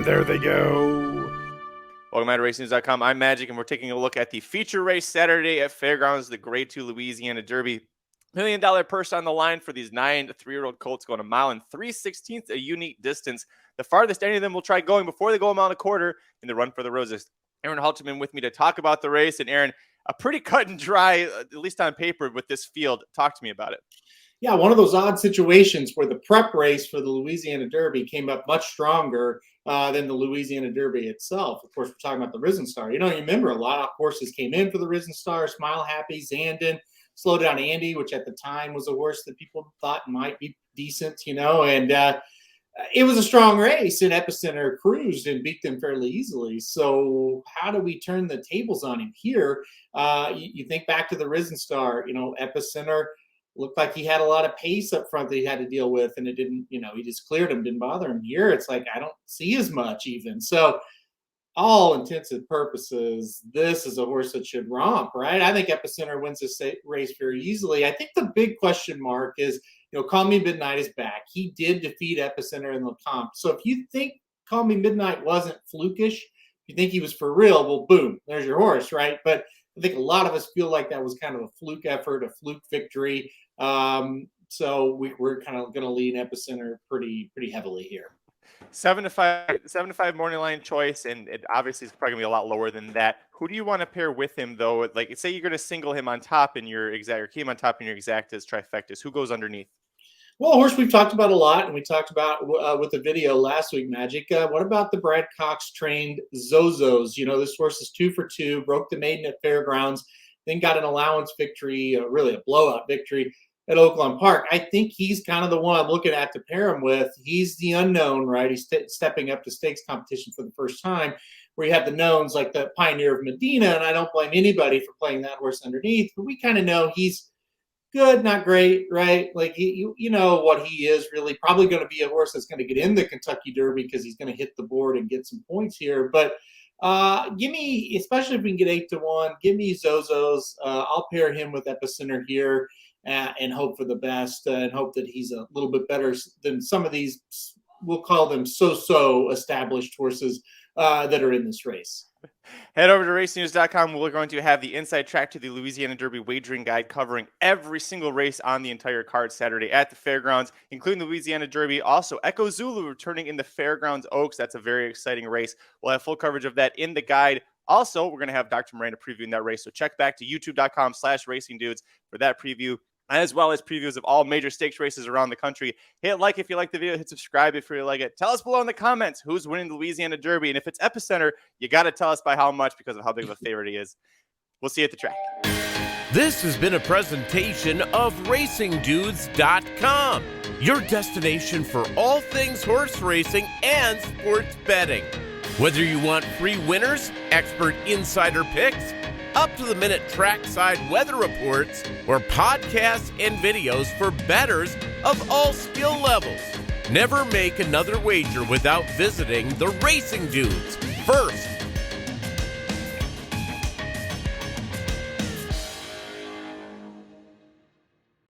And there they go. Welcome to RacingNews.com. I'm Magic, and we're taking a look at the feature race Saturday at Fairgrounds, the Grade 2 Louisiana Derby. $1 million purse on the line for these 9 to 3-year-old colts going a mile and 3/16 a unique distance. The farthest any of them will try going before they go a mile and a quarter in the Run for the Roses. Aaron Halterman with me to talk about the race. And Aaron, a pretty cut and dry, at least on paper, with this field. Talk to me about it. Yeah, one of those odd situations where the prep race for the Louisiana Derby came up much stronger than the Louisiana Derby itself. Of course, we're talking about the Risen Star. You remember a lot of horses came in for the Risen Star: Smile Happy, Zandon, Slow Down Andy, which at the time was a horse that people thought might be decent, and it was a strong race, and Epicenter cruised and beat them fairly easily. So how do we turn the tables on him here? You think back to the Risen Star, Epicenter looked like he had a lot of pace up front that he had to deal with, and it didn't, he just cleared him, didn't bother him. Here, it's like, I don't see as much even. So all intents and purposes, this is a horse that should romp, right? I think Epicenter wins this race very easily. I think the big question mark is, Call Me Midnight is back. He did defeat Epicenter in the comp. So if you think Call Me Midnight wasn't flukish, if you think he was for real, well, boom, there's your horse, right? But I think a lot of us feel like that was kind of a fluke effort, a fluke victory. So we're kind of going to lean Epicenter pretty heavily here. 7-5 morning line choice, and it obviously is probably going to be a lot lower than that. Who do you want to pair with him, though? Like, say you're going to single him on top in your exact, or keep him on top in your exactas, trifectas. Who goes underneath? Well, a horse we've talked about a lot, and we talked about with the video last week, Magic. What about the Brad Cox trained Zozos? This horse is 2 for 2, broke the maiden at Fairgrounds, then got an allowance victory, really a blowout victory at Oaklawn Park. I think he's kind of the one I'm looking at to pair him with. He's the unknown, right? He's stepping up to stakes competition for the first time, where you have the knowns like the Pioneer of Medina, and I don't blame anybody for playing that horse underneath, but we kind of know he's good, not great, right? Like, you know what he is really. Probably going to be a horse that's going to get in the Kentucky Derby because he's going to hit the board and get some points here. But give me, especially if we can get 8-1, give me Zozos. I'll pair him with Epicenter here and hope for the best and hope that he's a little bit better than some of these, we'll call them so-so established horses that are in this race. Head over to RacingNews.com. We're going to have the inside track to the Louisiana Derby wagering guide covering every single race on the entire card Saturday at the Fairgrounds, including the Louisiana Derby. Also, Echo Zulu returning in the Fairgrounds Oaks. That's a very exciting race. We'll have full coverage of that in the guide. Also, we're going to have Dr. Miranda previewing that race. So check back to youtube.com/racingdudes for that preview, as well as previews of all major stakes races around the country. Hit like if you like the video, hit subscribe if you like it. Tell us below in the comments who's winning the Louisiana Derby. And if it's Epicenter, you got to tell us by how much because of how big of a favorite he is. We'll see you at the track. This has been a presentation of RacingDudes.com, your destination for all things horse racing and sports betting. Whether you want free winners, expert insider picks, up-to-the-minute trackside weather reports, or podcasts and videos for bettors of all skill levels. Never make another wager without visiting the Racing Dudes. First,